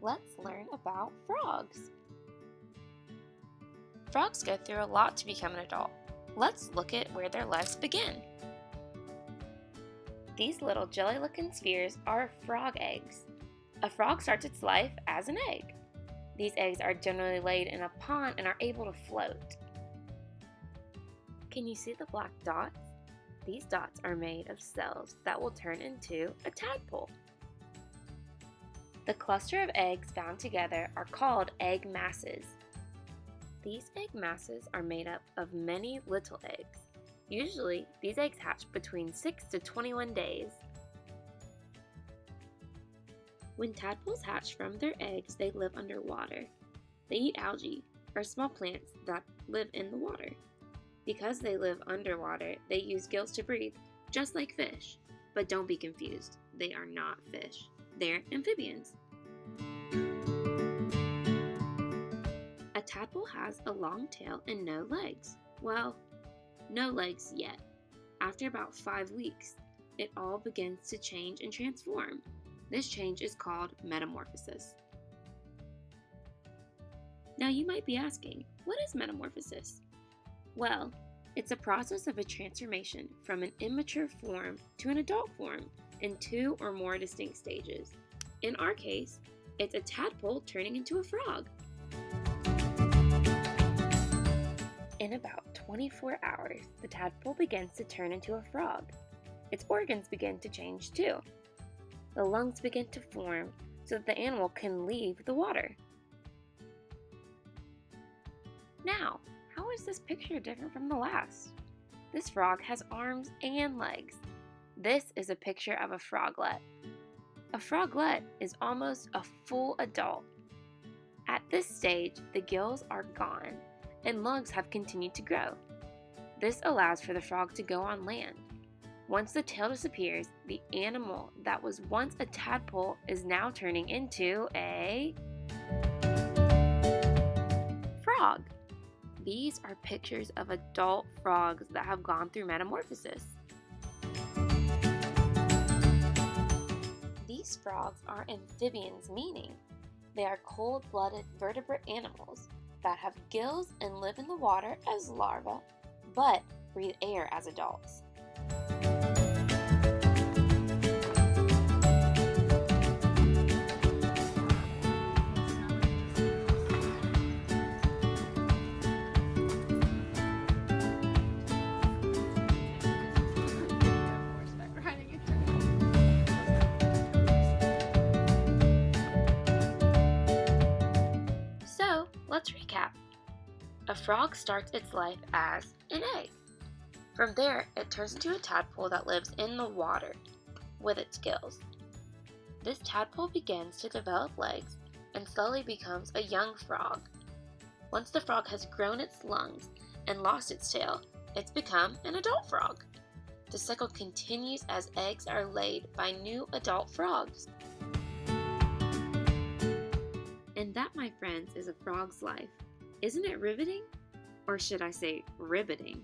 let's learn about frogs. Frogs go through a lot to become an adult. Let's look at where their lives begin. These little jelly-looking spheres are frog eggs. A frog starts its life as an egg. These eggs are generally laid in a pond and are able to float. Can you see the black dots? These dots are made of cells that will turn into a tadpole. The cluster of eggs bound together are called egg masses. These egg masses are made up of many little eggs. Usually, these eggs hatch between 6 to 21 days. When tadpoles hatch from their eggs, they live underwater. They eat algae, or small plants that live in the water. Because they live underwater, they use gills to breathe, just like fish. But don't be confused, they are not fish. They're amphibians. A tadpole has a long tail and no legs. Well, no legs yet. After about 5 weeks, it all begins to change and transform. This change is called metamorphosis. Now you might be asking, what is metamorphosis? Well, it's a process of a transformation from an immature form to an adult form in 2 or more distinct stages. In our case, it's a tadpole turning into a frog. In about 24 hours, the tadpole begins to turn into a frog. Its organs begin to change too. The lungs begin to form so that the animal can leave the water. Now, how is this picture different from the last? This frog has arms and legs. This is a picture of a froglet. A froglet is almost a full adult. At this stage, the gills are gone and lungs have continued to grow. This allows for the frog to go on land. Once the tail disappears, the animal that was once a tadpole is now turning into a frog. These are pictures of adult frogs that have gone through metamorphosis. These frogs are amphibians, meaning they are cold-blooded vertebrate animals that have gills and live in the water as larvae, but breathe air as adults. Let's recap. A frog starts its life as an egg. From there, it turns into a tadpole that lives in the water with its gills. This tadpole begins to develop legs and slowly becomes a young frog. Once the frog has grown its lungs and lost its tail, it's become an adult frog. The cycle continues as eggs are laid by new adult frogs. And that, my friends, is a frog's life. Isn't it riveting? Or should I say, ribbiting?